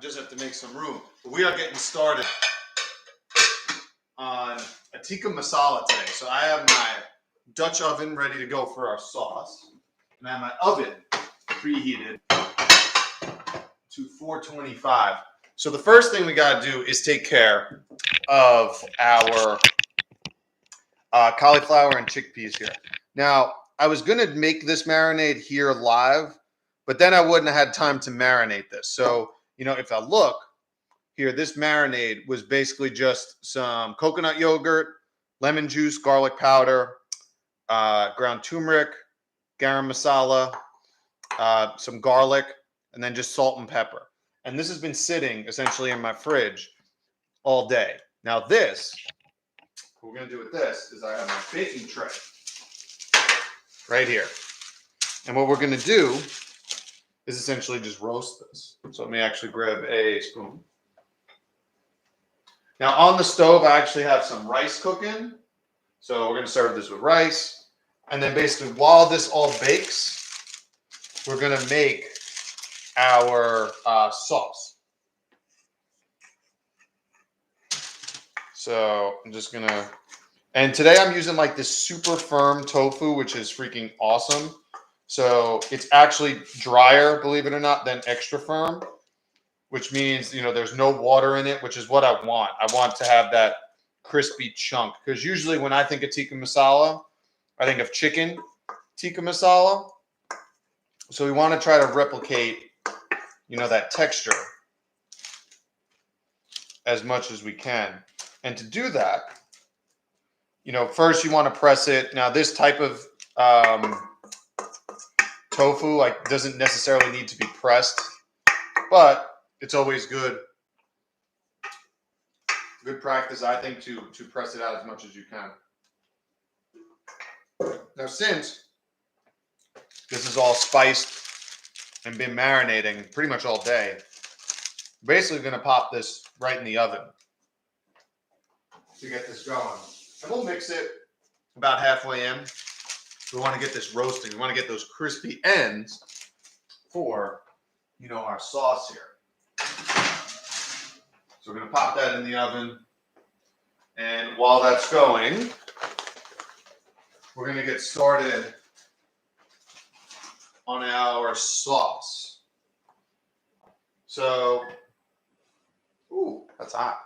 just have to make some room. But we are getting started on a tikka masala today. So I have my Dutch oven ready to go for our sauce. And I have my oven preheated to 425. So the first thing we got to do is take care of our cauliflower and chickpeas here. Now, I was going to make this marinade here live, but then I wouldn't have had time to marinate this. So, you know, if I look here, this marinade was basically just some coconut yogurt, lemon juice, garlic powder, ground turmeric, garam masala, some garlic, and then just salt and pepper. And this has been sitting essentially in my fridge all day. Now this, what we're going to do with this is I have my baking tray right here. And what we're going to do is essentially just roast this. So let me actually grab a spoon. Now on the stove, I actually have some rice cooking. So we're going to serve this with rice. And then basically while this all bakes, we're going to make our sauce. So I'm just going to, and today I'm using like this super firm tofu, which is freaking awesome. So it's actually drier, believe it or not, than extra firm, which means, you know, there's no water in it, which is what I want. I want to have that crispy chunk, because usually when I think of tikka masala, I think of chicken tikka masala. So we want to try to replicate, you know, that texture as much as we can. And to do that, you know, first you want to press it. Now this type of tofu like doesn't necessarily need to be pressed, but it's always good practice, I think, to press it out as much as you can. Now since this is all spiced and been marinating pretty much all day, basically going to pop this right in the oven to get this going. And we'll mix it about halfway in. We want to get this roasting. We want to get those crispy ends for, you know, our sauce here. So we're going to pop that in the oven. And while that's going, we're going to get started on our sauce. So, ooh, that's hot.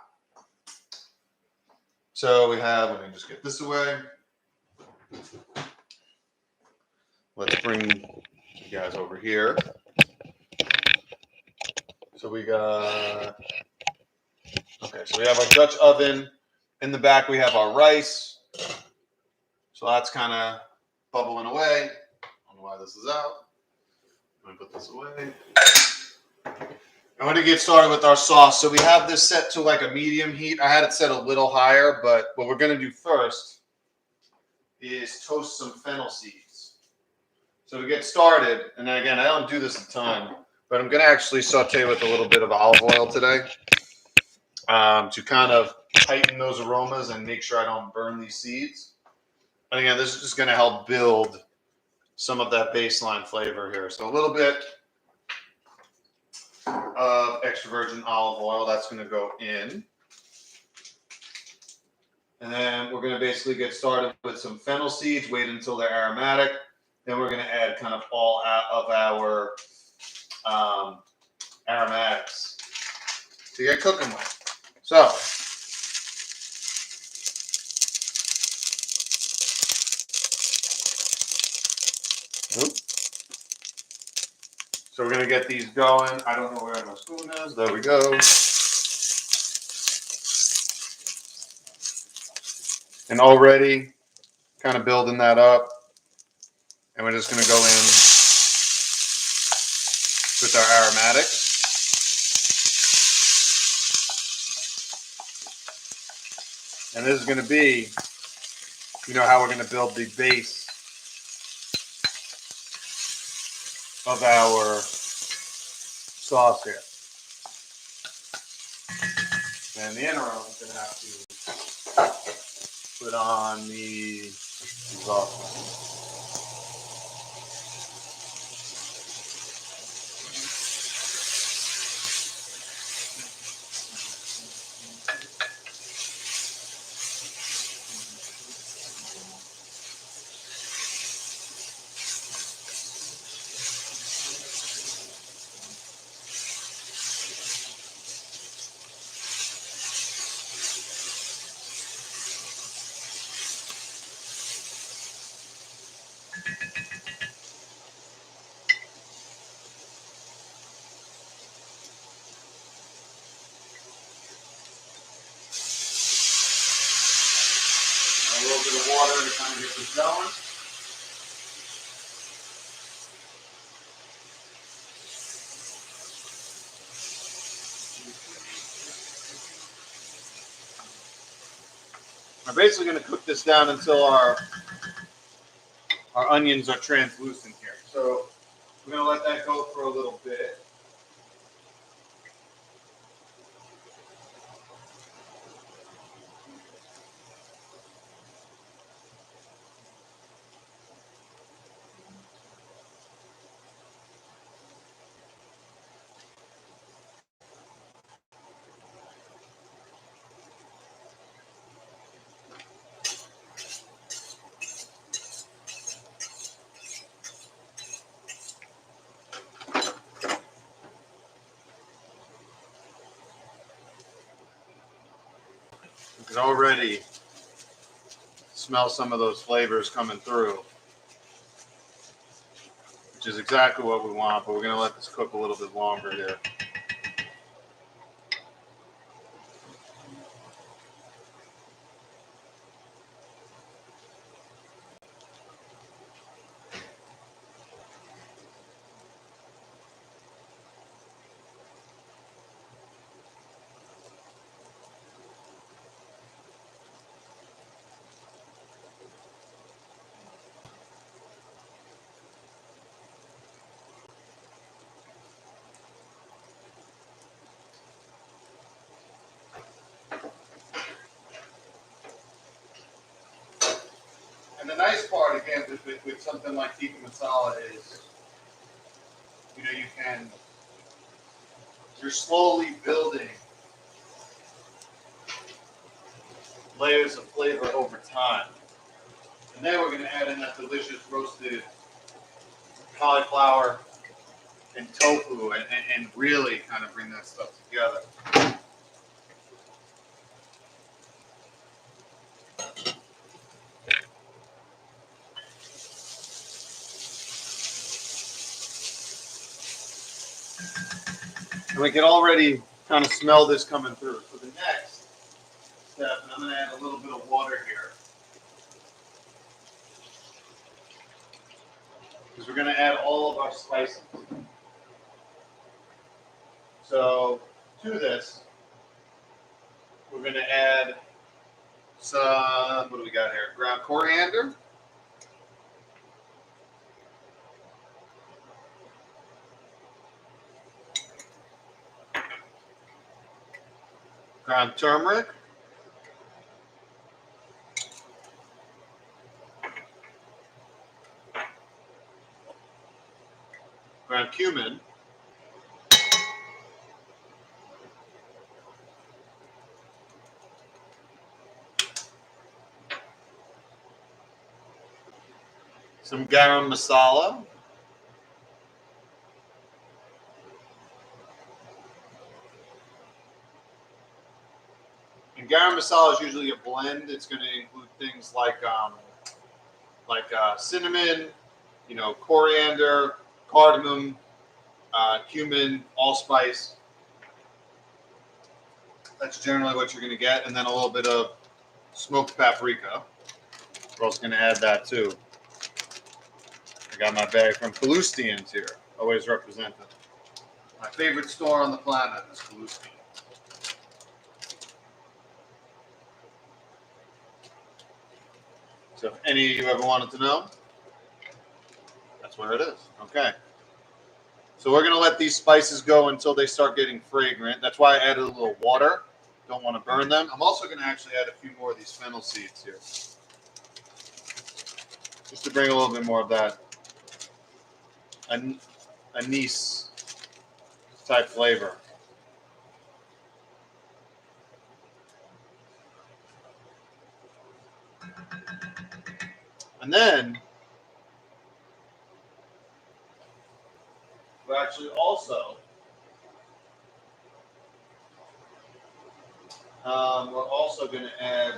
So we have, let me just get this away. Let's bring you guys over here. So we got, okay, so we have our Dutch oven. In the back, we have our rice. So that's kind of bubbling away. I don't know why this is out. Let me put this away. I'm going to get started with our sauce. So we have this set to like a medium heat. I had it set a little higher, but what we're going to do first is toast some fennel seeds. So to get started, and again, I don't do this a ton, but I'm going to actually saute with a little bit of olive oil today to kind of heighten those aromas and make sure I don't burn these seeds. And again, this is just going to help build some of that baseline flavor here. So a little bit of extra virgin olive oil, that's going to go in. And then we're going to basically get started with some fennel seeds, wait until they're aromatic. Then we're going to add kind of all of our aromatics to get cooking with. So, we're going to get these going. I don't know where my spoon is. There we go. And already kind of building that up. And we're just going to go in with our aromatics. And this is going to be, you know, how we're going to build the base of our sauce here. And in the interim, I'm going to have to put on the exhaust. A little bit of water to kind of get this going. We're basically going to cook this down until our onions are translucent here. So we're going to let that go for a little bit. You can already smell some of those flavors coming through, which is exactly what we want, but we're going to let this cook a little bit longer here. And the nice part, again, with something like Tikka Masala is, you're slowly building layers of flavor over time. And then we're going to add in that delicious roasted cauliflower and tofu and really kind of bring that stuff together. And we can already kind of smell this coming through. So the next step, and I'm going to add a little bit of water here, because we're going to add all of our spices. So to this, we're going to add some, what do we got here? Ground coriander. Ground turmeric. Ground cumin. Some garam masala. And garam masala is usually a blend. It's going to include things like cinnamon, coriander, cardamom, cumin, allspice. That's generally what you're going to get. And then a little bit of smoked paprika. We're also going to add that too. I got my bag from Cauliflower's here. Always represented. My favorite store on the planet is Cauliflower. So if any of you ever wanted to know, that's where it is. Okay. So we're going to let these spices go until they start getting fragrant. That's why I added a little water. Don't want to burn them. I'm also going to actually add a few more of these fennel seeds here, just to bring a little bit more of that anise type flavor. And then we're actually also going to add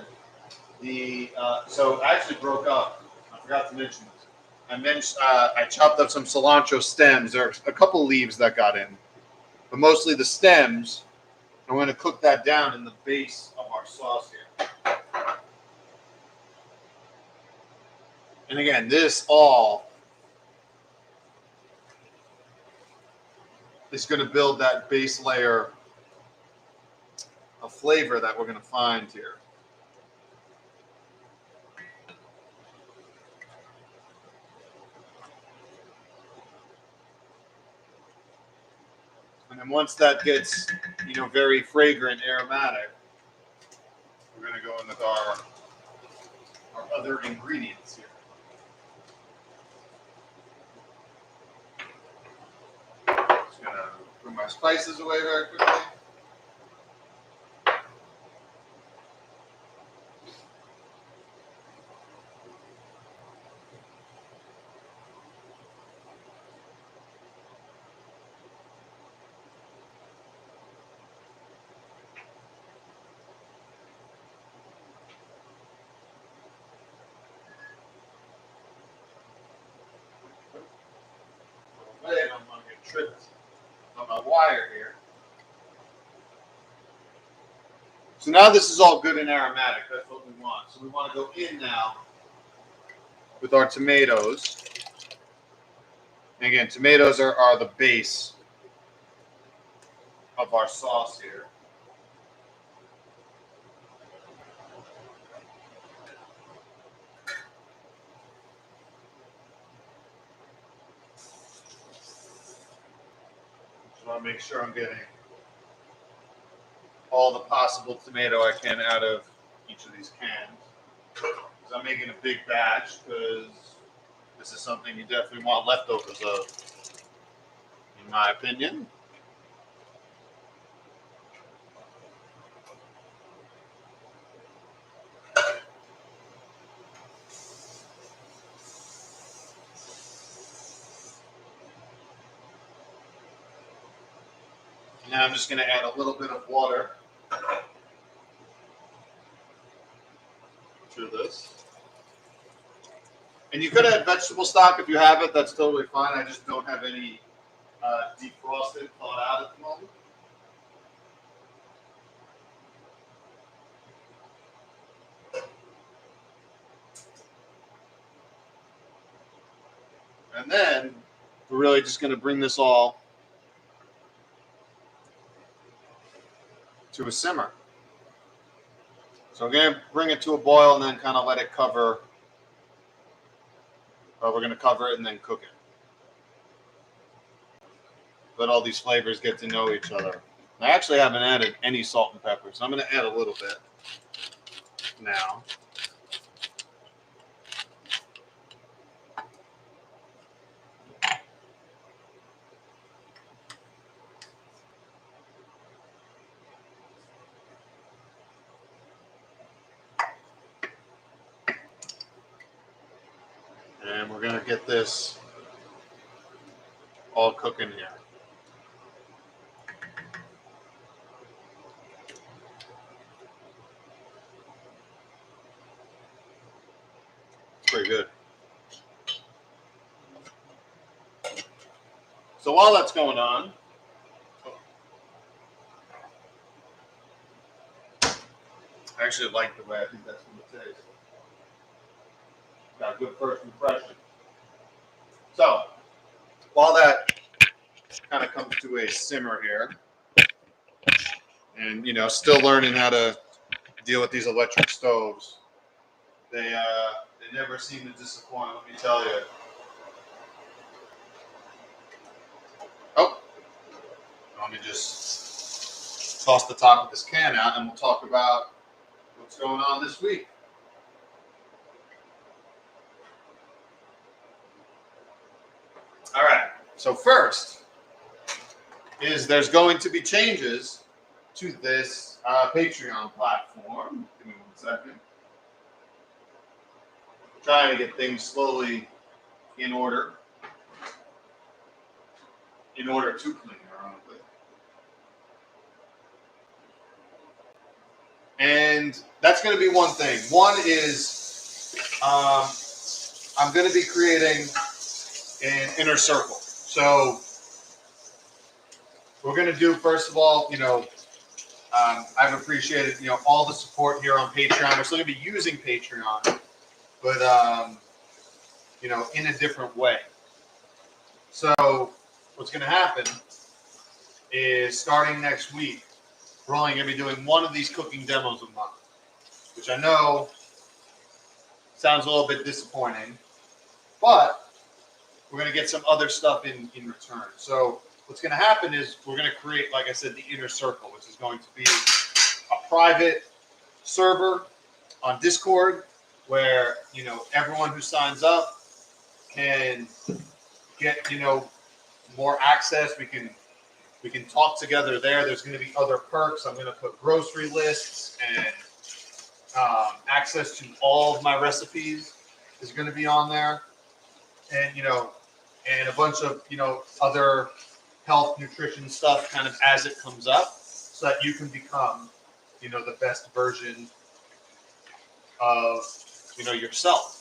the. So I actually broke up. I forgot to mention this. And then I chopped up some cilantro stems. There are a couple leaves that got in, but mostly the stems. I'm going to cook that down in the base of our sauce here. And again, this all is going to build that base layer of flavor that we're going to find here. And then once that gets, very fragrant, aromatic, we're going to go in with our other ingredients here. Just going to put my spices away very quickly. I'm going to get tripped on my wire here. So now this is all good and aromatic. That's what we want. So we want to go in now with our tomatoes. And again, tomatoes are the base of our sauce here. Just want to make sure I'm getting all the possible tomato I can out of each of these cans. Because I'm making a big batch, because this is something you definitely want leftovers of, in my opinion. Now I'm just going to add a little bit of water to this. And you could add vegetable stock if you have it. That's totally fine. I just don't have any defrosted, thawed out at the moment. And then we're really just going to bring this all to a simmer. So we're going to bring it to a boil and then kind of let it cover. Or we're going to cover it and then cook it. Let all these flavors get to know each other. I actually haven't added any salt and pepper, so I'm going to add a little bit now. And we're going to get this all cooking here. It's pretty good. So while that's going on, I actually like the way I think that's going to taste. Got a good first impression. So while that kind of comes to a simmer here, and still learning how to deal with these electric stoves, they never seem to disappoint. Let me tell you. Oh, let me just toss the top of this can out, and we'll talk about what's going on this week. All right. So first is there's going to be changes to this Patreon platform. Give me 1 second. Trying to get things slowly in order to clean, ironically. And that's going to be one thing. One is I'm going to be creating an inner circle. So we're going to do, first of all, I've appreciated, all the support here on Patreon. We're still going to be using Patreon, but, in a different way. So what's going to happen is starting next week, we're only going to be doing one of these cooking demos a month, which I know sounds a little bit disappointing, but we're going to get some other stuff in return. So what's going to happen is we're going to create, like I said, the inner circle, which is going to be a private server on Discord where, everyone who signs up can get, more access. We can talk together there. There's going to be other perks. I'm going to put grocery lists and access to all of my recipes is going to be on there, and and a bunch of other health nutrition stuff kind of as it comes up, so that you can become the best version of yourself.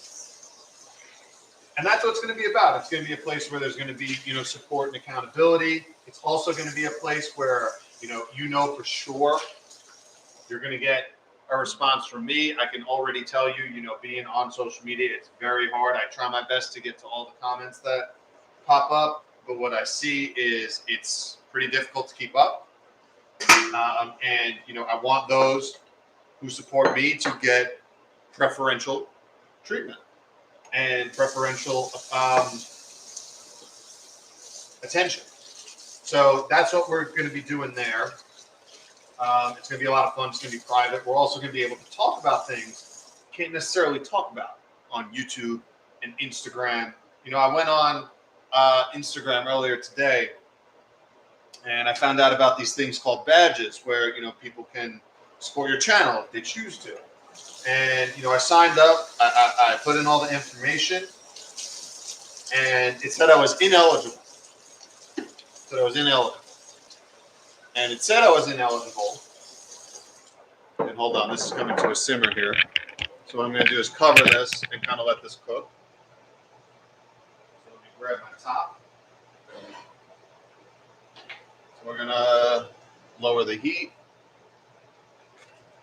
And that's what it's going to be about. It's going to be a place where there's going to be support and accountability. It's also going to be a place where for sure you're going to get a response from me. I can already tell you, being on social media, it's very hard. I try my best to get to all the comments that pop up, but what I see is it's pretty difficult to keep up. And I want those who support me to get preferential treatment and preferential attention. So that's what we're going to be doing there. It's going to be a lot of fun. It's going to be private. We're also going to be able to talk about things you can't necessarily talk about on YouTube and Instagram. I went on Instagram earlier today, and I found out about these things called badges where, people can support your channel if they choose to. And, I signed up. I put in all the information, and it said I was ineligible. And it said I was ineligible. And hold on, this is coming to a simmer here. So what I'm going to do is cover this and kind of let this cook. So let me grab my top. So we're going to lower the heat.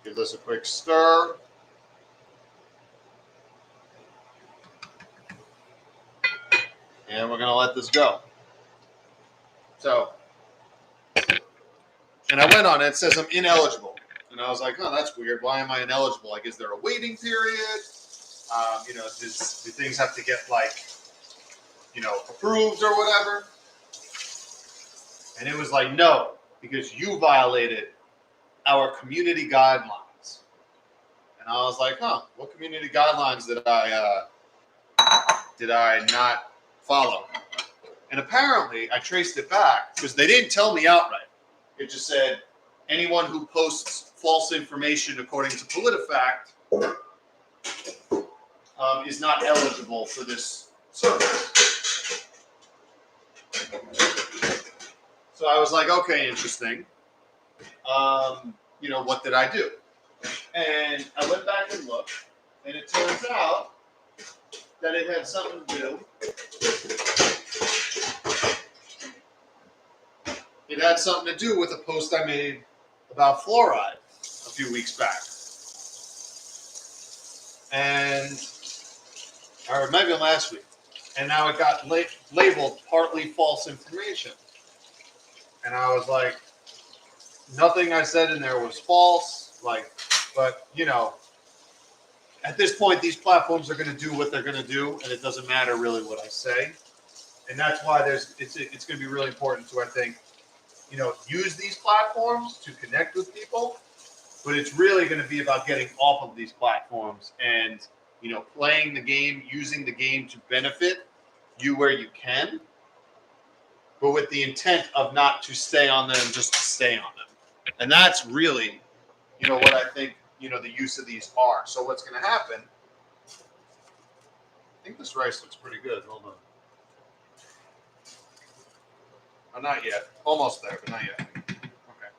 Give this a quick stir. And we're going to let this go. So, and I went on it. It says I'm ineligible. And I was like, oh, that's weird. Why am I ineligible? Like, is there a waiting period? Do things have to get, approved or whatever? And it was like, no, because you violated our community guidelines. And I was like, huh, what community guidelines did I not follow? And apparently, I traced it back because they didn't tell me outright. It just said, anyone who posts false information according to PolitiFact is not eligible for this service. So I was like, okay, interesting. What did I do? And I went back and looked, and it turns out that it had something to do. It had something to do with a post I made about fluoride a few weeks back. Or maybe last week. And now it got labeled partly false information. And I was like, nothing I said in there was false. But at this point, these platforms are going to do what they're going to do, and it doesn't matter really what I say. And that's why it's going to be really important to, I think, use these platforms to connect with people, but it's really going to be about getting off of these platforms and, playing the game, using the game to benefit you where you can, but with the intent of not to stay on them just to stay on them. And that's really, what I think, the use of these are. So what's going to happen, I think this rice looks pretty good. Hold on. Oh, not yet. Almost there, but not yet. Okay.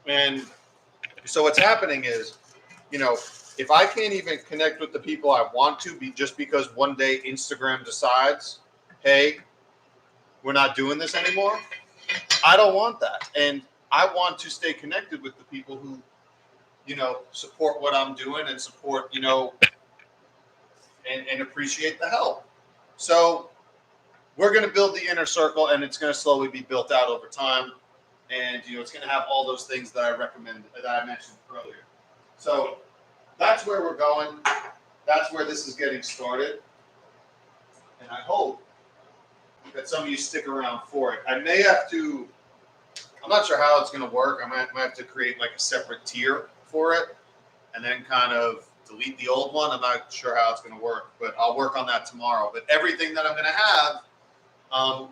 And so what's happening is you know, if I can't even connect with the people I want to be just because one day Instagram decides, hey, we're not doing this anymore, I don't want that. And I want to stay connected with the people who, you know, support what I'm doing and support, you know, and appreciate the help. So we're going to build the inner circle, and it's going to slowly be built out over time. And, you know, it's going to have all those things that I recommend, that I mentioned earlier. So that's where we're going. That's where this is getting started. And I hope that some of you stick around for it. I may have to, I'm not sure how it's going to work. I might have to create like a separate tier for it and then kind of delete the old one. I'm not sure how it's going to work, but I'll work on that tomorrow. But everything that I'm going to have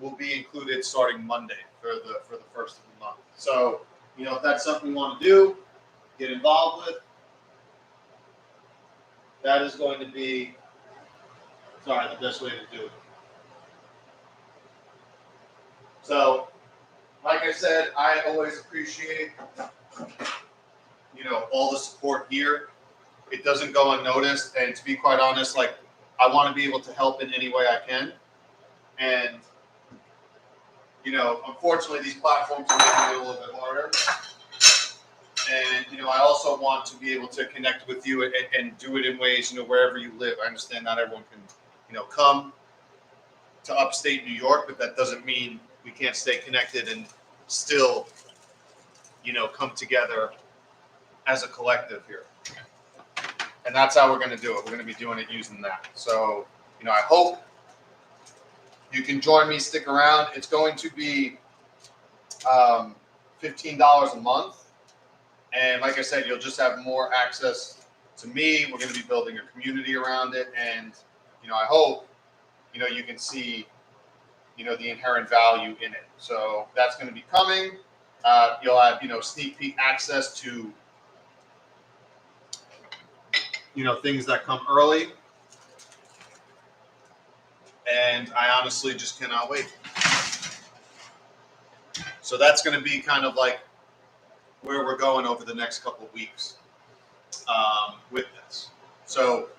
will be included starting Monday for the first of the month. So, you know, if that's something you want to do, get involved with, that is going to be, the best way to do it. So, like I said, I always appreciate, you know, all the support here. It doesn't go unnoticed, and to be quite honest, like, I want to be able to help in any way I can. And, you know, unfortunately, these platforms are making it a little bit harder. And, you know, I also want to be able to connect with you and do it in ways, you know, wherever you live. I understand not everyone can, you know, come to upstate New York, but that doesn't mean we can't stay connected and still, you know, come together as a collective here. And that's how we're going to do it. We're going to be doing it using that. So, you know, I hope you can join me, stick around. It's going to be $15 a month. And like I said, you'll just have more access to me. We're going to be building a community around it. And, you know, I hope, you know, you can see, you know, the inherent value in it. So that's going to be coming. You'll have, you know, sneak peek access to, you know, things that come early. And I honestly just cannot wait. So that's going to be kind of like where we're going over the next couple of weeks with this. So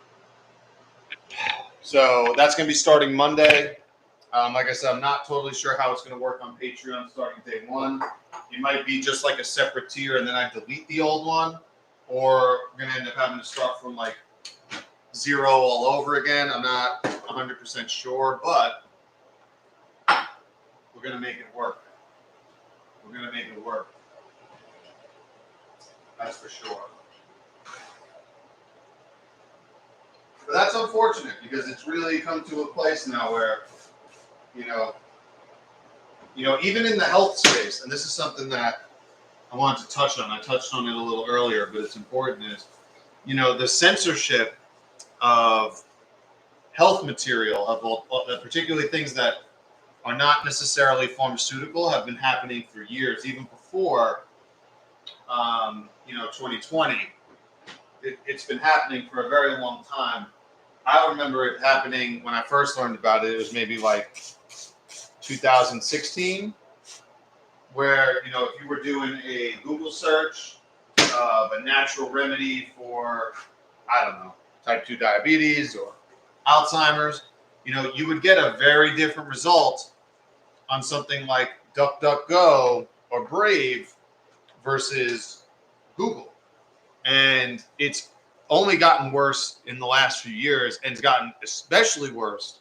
that's going to be starting Monday. Like I said, I'm not totally sure how it's going to work on Patreon starting day one. It might be just like a separate tier and then I delete the old one. Or we're going to end up having to start from like zero all over again. I'm not 100% sure, but we're going to make it work. We're going to make it work. That's for sure. But that's unfortunate because it's really come to a place now where, you know, even in the health space, and this is something that I wanted to touch on. I touched on it a little earlier, but it's important is, you know, the censorship of health material, of particularly things that are not necessarily pharmaceutical, have been happening for years, even before, 2020. It's been happening for a very long time. I remember it happening when I first learned about it. It was maybe like 2016, where, you know, if you were doing a Google search of a natural remedy for, I don't know, type 2 diabetes or Alzheimer's, you know, you would get a very different result on something like DuckDuckGo or Brave versus Google. And it's only gotten worse in the last few years, and it's gotten especially worse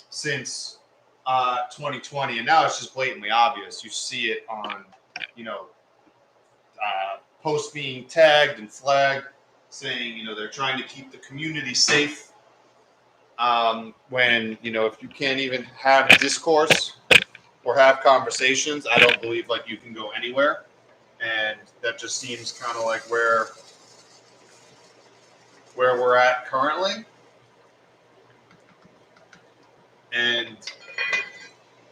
since 2020. And now it's just blatantly obvious. You see it on, you know, posts being tagged and flagged saying, you know, they're trying to keep the community safe. When, you know, if you can't even have discourse or have conversations, I don't believe like you can go anywhere. And that just seems kind of like where we're at currently. And,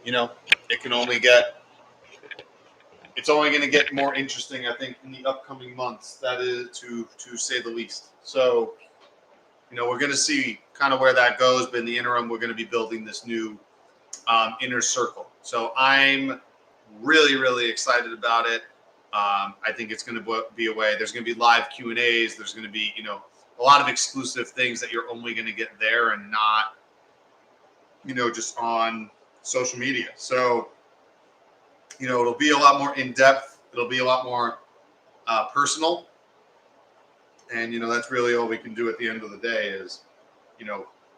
you know, it's only going to get more interesting, I think, in the upcoming months. That is to say the least. So, you know, we're going to see kind of where that goes. But in the interim, we're going to be building this new inner circle. So I'm really, really excited about it. I think it's going to be a way. There's going to be live Q&As. There's going to be, a lot of exclusive things that you're only going to get there and not, just on social media. So, it'll be a lot more in depth. It'll be a lot more personal. And, that's really all we can do at the end of the day is,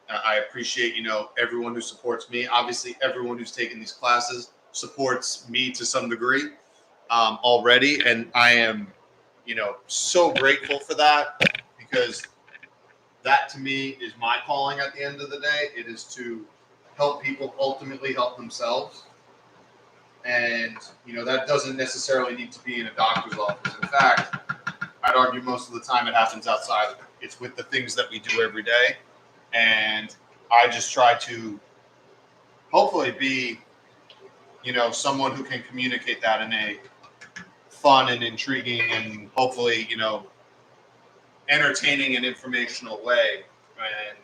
I appreciate, everyone who supports me. Obviously, everyone who's taken these classes supports me to some degree already. And I am, so grateful for that because that to me is my calling at the end of the day. It is to help people ultimately help themselves. And, that doesn't necessarily need to be in a doctor's office. In fact, I'd argue most of the time it happens outside of it. It's with the things that we do every day. And I just try to hopefully be, someone who can communicate that in a fun and intriguing and hopefully, entertaining and informational way. And,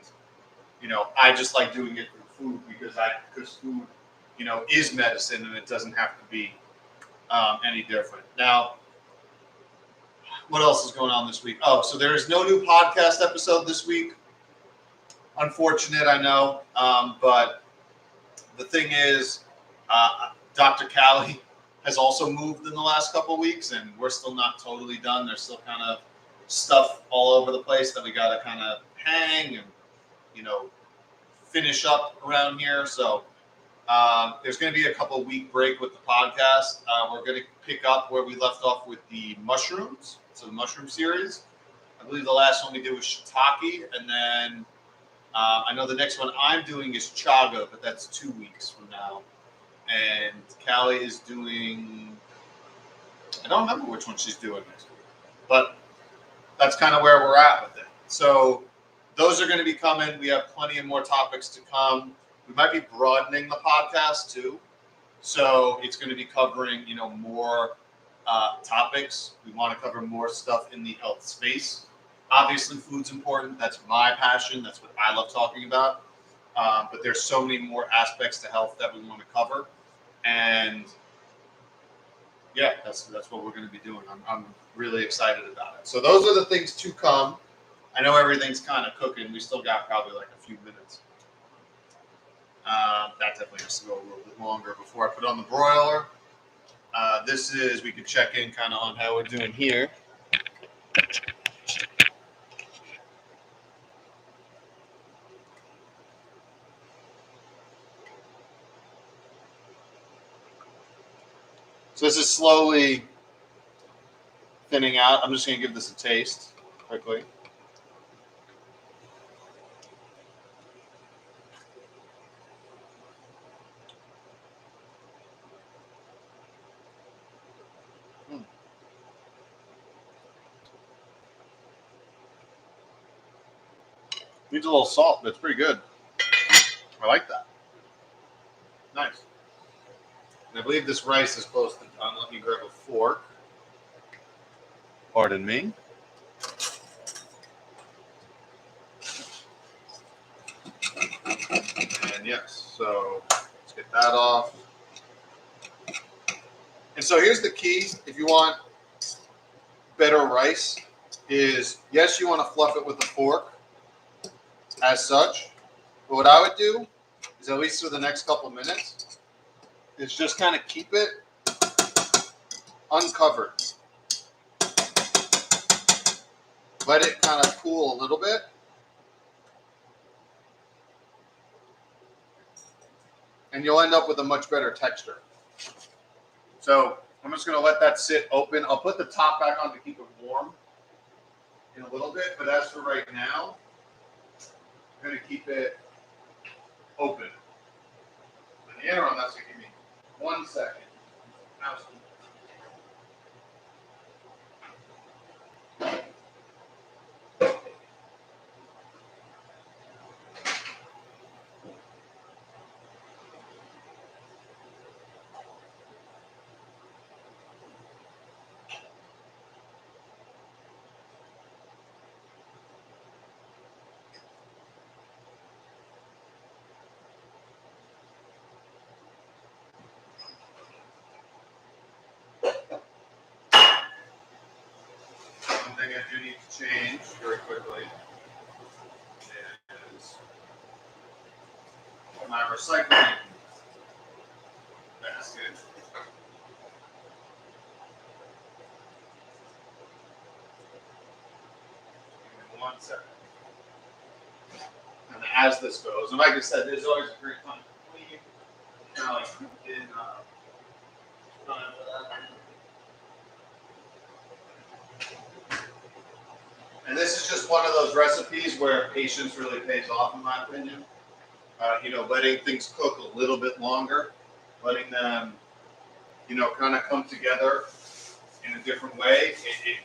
I just like doing it through food because food, is medicine and it doesn't have to be any different. Now, what else is going on this week? Oh, so there is no new podcast episode this week. Unfortunate, I know. But the thing is, Dr. Callie has also moved in the last couple of weeks, and we're still not totally done. There's still kind of stuff all over the place that we got to kind of hang and, finish up around here. So there's going to be a couple week break with the podcast. We're going to pick up where we left off with the mushrooms. So the mushroom series. I believe the last one we did was shiitake, and then I know the next one I'm doing is chaga, but that's 2 weeks from now. And Callie is doing, I don't remember which one she's doing next week, but that's kind of where we're at with it. So those are going to be coming. We have plenty of more topics to come. We might be broadening the podcast too. So it's going to be covering, more topics. We want to cover more stuff in the health space. Obviously, food's important. That's my passion. That's what I love talking about. But there's so many more aspects to health that we want to cover. And yeah, that's what we're going to be doing. I'm really excited about it. So those are the things to come. I know everything's kind of cooking. We still got probably like a few minutes. That definitely has to go a little bit longer before I put on the broiler. This is, we could check in kind of on how we're doing here. So this is slowly thinning out. I'm just going to give this a taste quickly. Needs a little salt, but it's pretty good. I like that. Nice. And I believe this rice is close to done. Let me grab a fork. Pardon me. And yes, so let's get that off. And so here's the key. If you want better rice, is yes, you want to fluff it with a fork as such. But what I would do is, at least for the next couple minutes, is just kind of keep it uncovered. Let it kind of cool a little bit. And you'll end up with a much better texture. So I'm just going to let that sit open. I'll put the top back on to keep it warm in a little bit. But as for right now, I'm going to keep it open. In the interim, that's going to give me 1 second. thing I do need to change very quickly is my recycling basket. Give me 1 second. And as this goes, and like I said, there's always a great time to clean. Kind of like in time for that. And this is just one of those recipes where patience really pays off, in my opinion. Letting things cook a little bit longer, letting them, kind of come together in a different way, it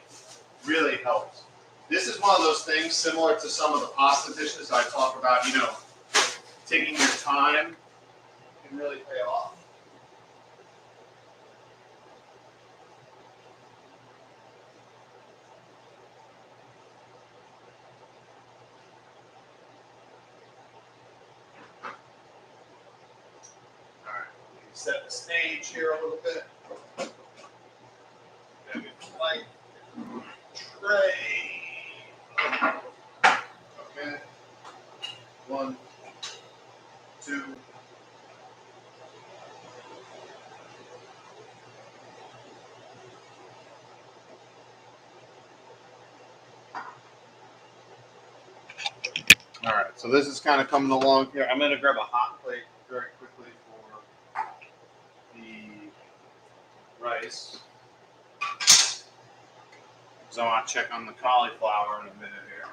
really helps. This is one of those things similar to some of the pasta dishes I talk about, taking your time can really pay off. All right, set the stage here a little bit. Maybe light tray. Okay. 1, 2. All right, so this is kind of coming along here. I'm going to grab a hot plate very quickly for the rice. Because I want to check on the cauliflower in a minute here.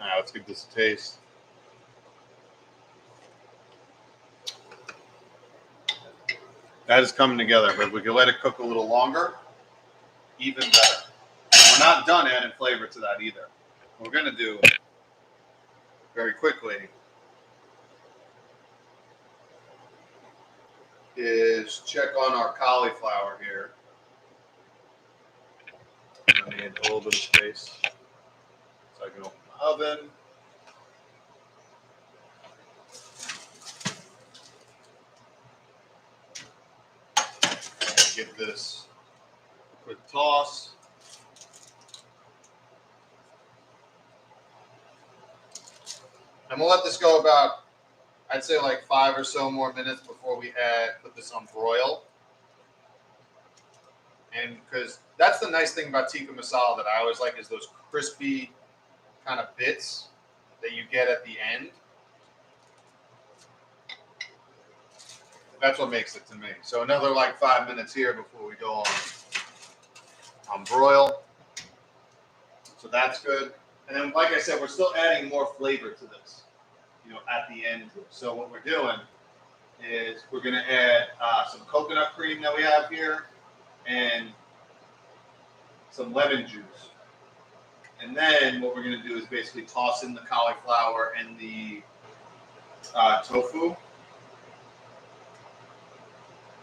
All right, let's give this a taste. That is coming together, but if we can let it cook a little longer, even better. We're not done adding flavor to that either. What we're going to do very quickly is check on our cauliflower here. I need a little bit of space so I can open the oven. Give this a quick toss. And we'll let this go about, I'd say, like 5 or so more minutes before we put this on broil. And because that's the nice thing about tikka masala that I always like is those crispy kind of bits that you get at the end. That's what makes it to me. So another like 5 minutes here before we go on broil. So that's good. And then, like I said, we're still adding more flavor to this, at the end. So what we're doing is we're going to add some coconut cream that we have here and some lemon juice. And then what we're going to do is basically toss in the cauliflower and the tofu.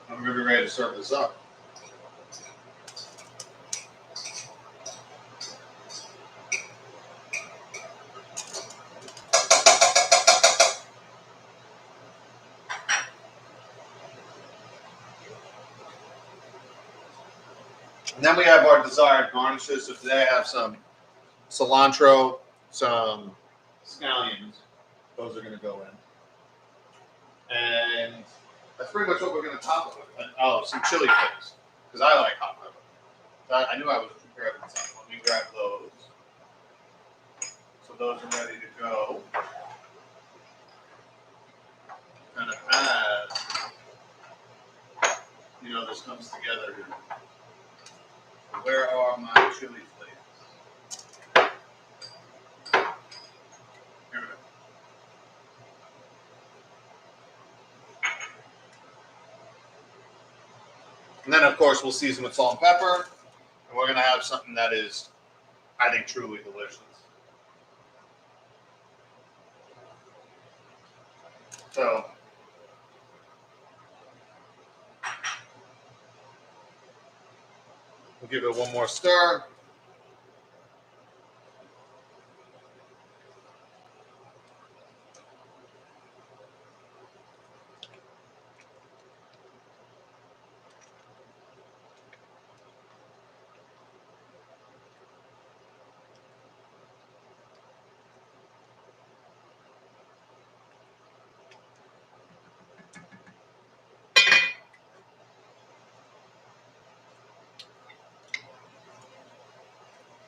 And we're going to be ready to serve this up. And then we have our desired garnishes. So today I have some cilantro, some scallions. Those are going to go in. And that's pretty much what we're going to top it with. Oh, some chili flakes, because I like hot pepper. I knew I was prepared for that. Let me grab those. So those are ready to go. Kind of as, this comes together here. Where are my chili flakes? Here we go. And then, of course, we'll season with salt and pepper. And we're going to have something that is, I think, truly delicious. So, we'll give it one more stir.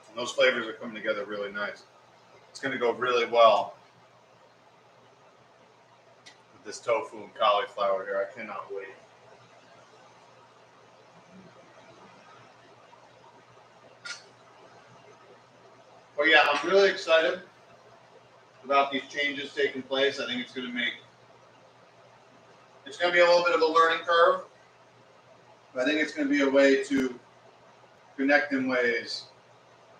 And those flavors are coming together really nice. It's going to go really well with this tofu and cauliflower here. I cannot wait. But yeah, I'm really excited about these changes taking place. I think it's going to be a little bit of a learning curve. But I think it's going to be a way to connect in ways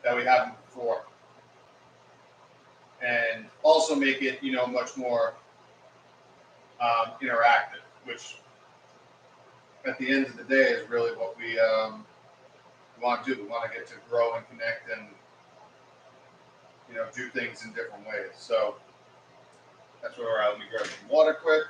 that we haven't before. And also make it, much more interactive, which at the end of the day is really what we want to do. We want to get to grow and connect and, do things in different ways. So that's where we're at. Let me grab some water quick.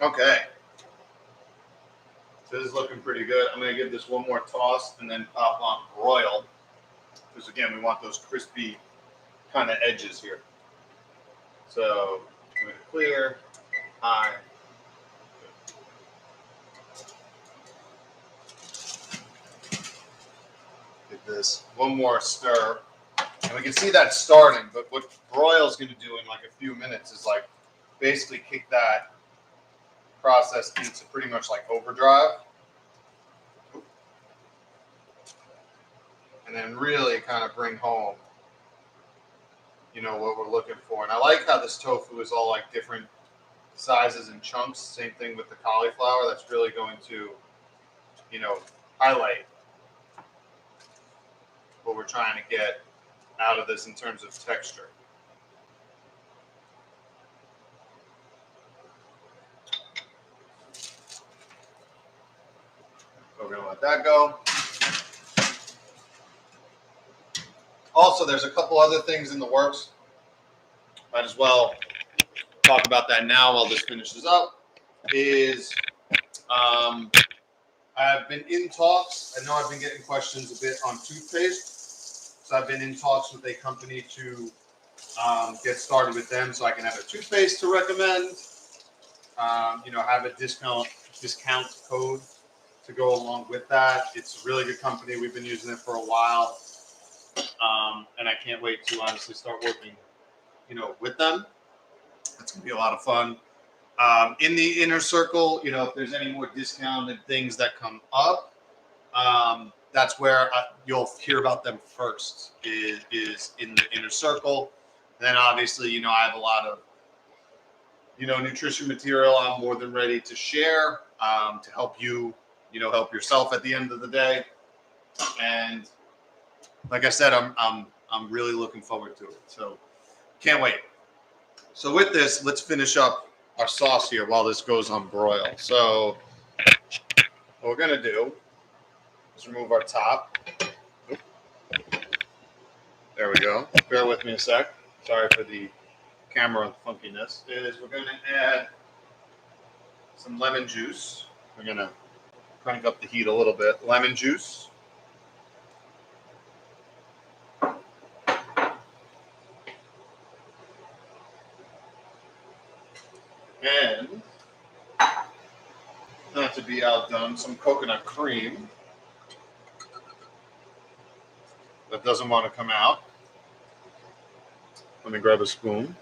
Okay. So this is looking pretty good. I'm going to give this one more toss and then pop on broil. Because again, we want those crispy kind of edges here. So I'm going to clear, high. Give this one more stir. And we can see that starting, but what broil is going to do in like a few minutes is like basically kick that process into pretty much like overdrive. And then really kind of bring home, what we're looking for. And I like how this tofu is all like different sizes and chunks. Same thing with the cauliflower. That's really going to, highlight what we're trying to get out of this in terms of texture. So we're going to let that go. Also, there's a couple other things in the works. Might as well talk about that now while this finishes up. I've been in talks. I know I've been getting questions a bit on toothpaste. So I've been in talks with a company to get started with them so I can have a toothpaste to recommend. Have a discount code to go along with that. It's a really good company. We've been using it for a while. And I can't wait to honestly start working, with them. It's going to be a lot of fun. In the inner circle, if there's any more discounted things that come up, that's where you'll hear about them first is in the inner circle. And then obviously, I have a lot of, nutrition material I'm more than ready to share to help you, help yourself at the end of the day. And like I said, I'm really looking forward to it. So can't wait. So with this, let's finish up our sauce here while this goes on broil. So what we're gonna do is remove our top. Oop. There we go. Bear with me a sec. Sorry for the camera funkiness. We're gonna add some lemon juice. We're gonna crank up the heat a little bit. Lemon juice. And not to be outdone, some coconut cream that doesn't want to come out. Let me grab a spoon.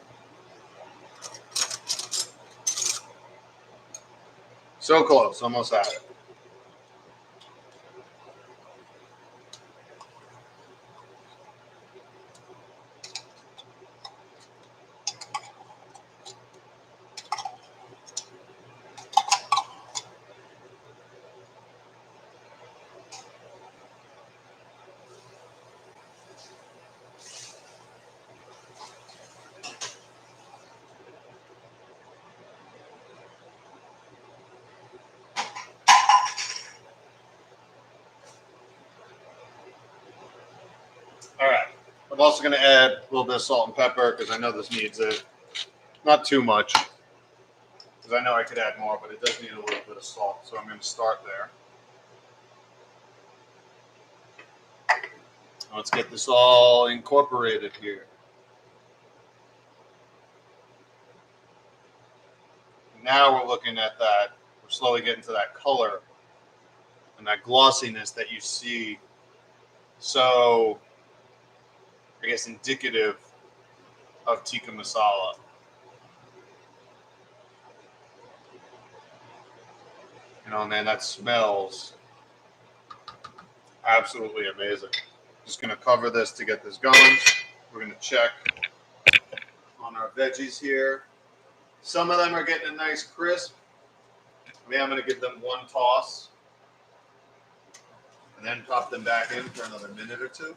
So close, almost at it. All right. I'm also going to add a little bit of salt and pepper because I know this needs it. Not too much because I know I could add more, but it does need a little bit of salt. So I'm going to start there. Let's get this all incorporated here. Now we're looking at that. We're slowly getting to that color and that glossiness that you see. So I guess indicative of tikka masala. Man, that smells absolutely amazing. Just going to cover this to get this going. We're going to check on our veggies here. Some of them are getting a nice crisp. I'm going to give them one toss and then pop them back in for another minute or two.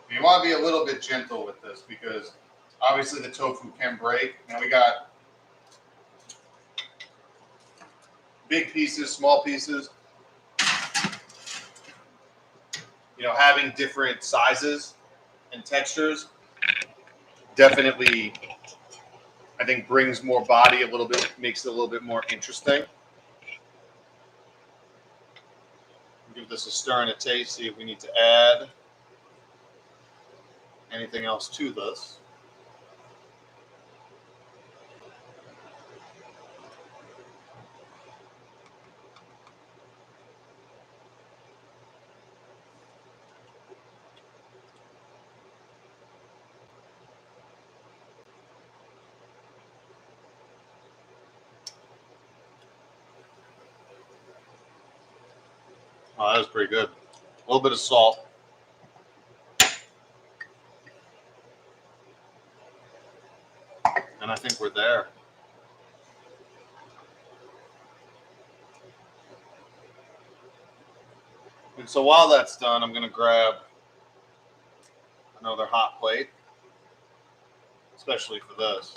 You want to be a little bit gentle with this because obviously the tofu can break. Now we got big pieces, small pieces. Having different sizes and textures definitely, I think, brings more body a little bit, makes it a little bit more interesting. Give this a stir and a taste, see if we need to add anything else to this. Oh, that was pretty good. A little bit of salt. And I think we're there. And so while that's done, I'm going to grab another hot plate, especially for this.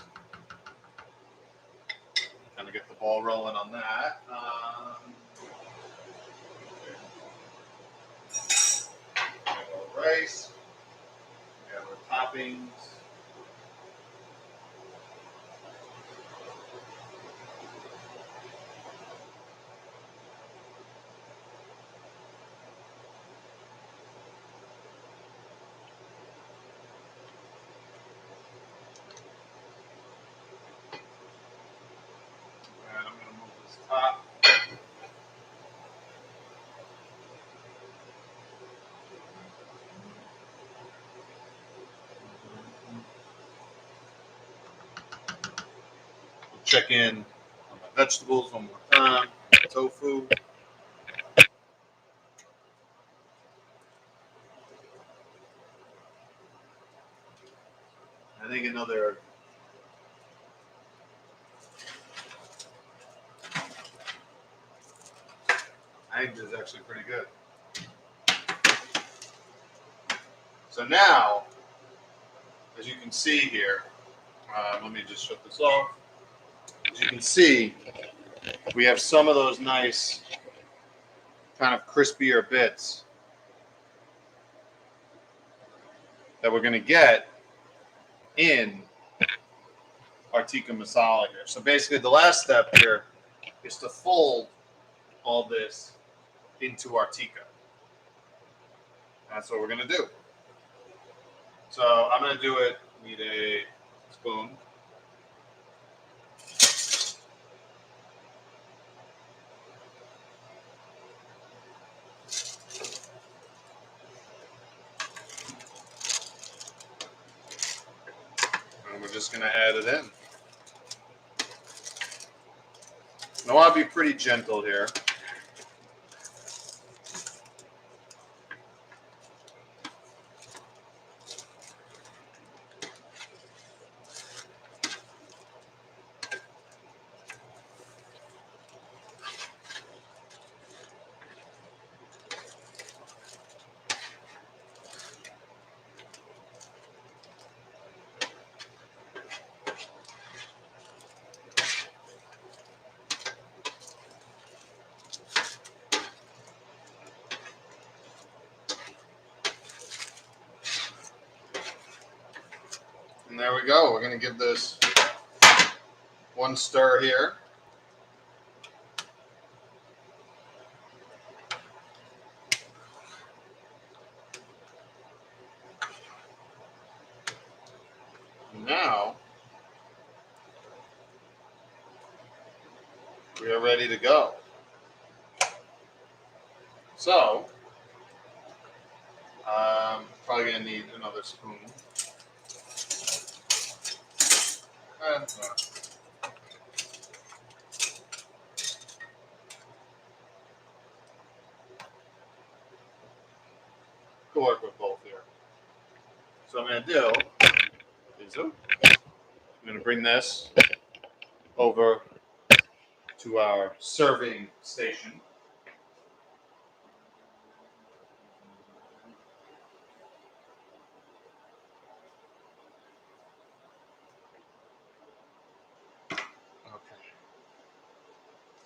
Kind of get the ball rolling on that. We have our rice. We have our toppings. And I'm going to move this top. Check in on my vegetables one more time. Tofu. I think another this is actually pretty good. So now, as you can see here, let me just shut this off. As you can see, we have some of those nice kind of crispier bits that we're going to get in our tikka masala here. So basically the last step here is to fold all this into our tikka. That's what we're going to do. So I'm going to do it. Need a spoon. And we're just going to add it in. Now I'll be pretty gentle here. And there we go. We're going to give this one stir here. Now we are ready to go. So, probably going to need another spoon. Could work with both here. So what I'm going to do is I'm going to bring this over to our serving station.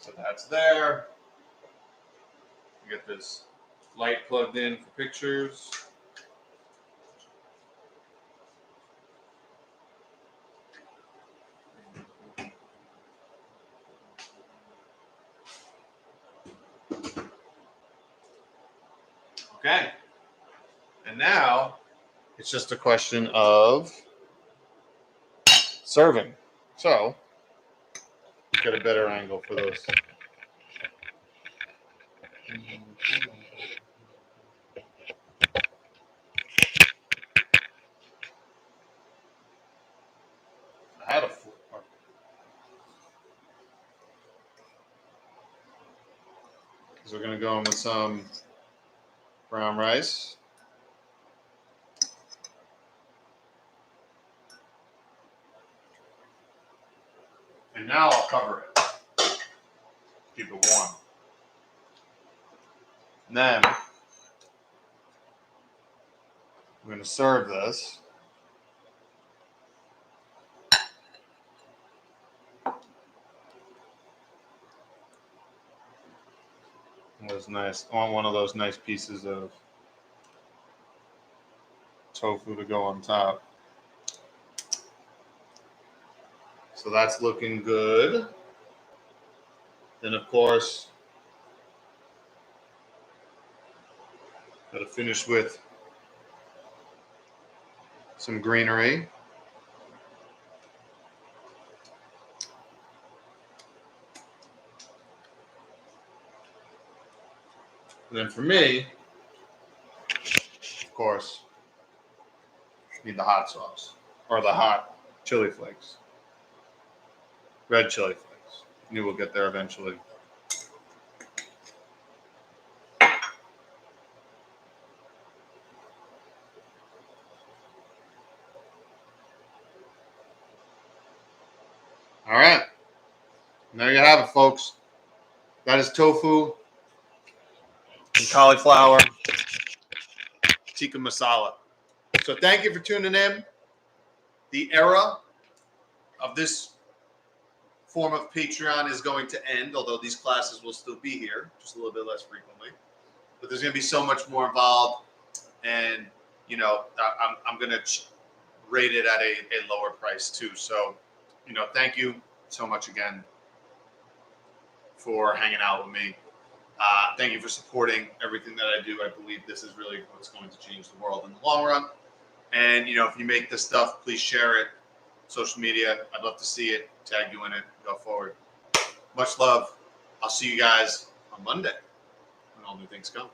So that's there. Get this light plugged in for pictures. Okay. And now it's just a question of serving. So get a better angle for those. I had a fork. So we're going to go in with some brown rice. And now I'll cover it. Keep it warm. And then we're going to serve this. Those nice. I want one of those nice pieces of tofu to go on top. So that's looking good. Then of course, got to finish with some greenery. And then for me, of course, need the hot sauce or the hot chili flakes, red chili flakes. knew we'll get there eventually. All right. And there you have it, folks. That is tofu and cauliflower tikka masala. So thank you for tuning in. The era of this form of Patreon is going to end, although these classes will still be here, just a little bit less frequently. But there's going to be so much more involved, and I'm going to rate it at a lower price too. So, thank you so much again for hanging out with me. Thank you for supporting everything that I do. I believe this is really what's going to change the world in the long run. And, if you make this stuff, please share it. Social media, I'd love to see it. Tag you in it. Go forward. Much love. I'll see you guys on Monday when all new things come.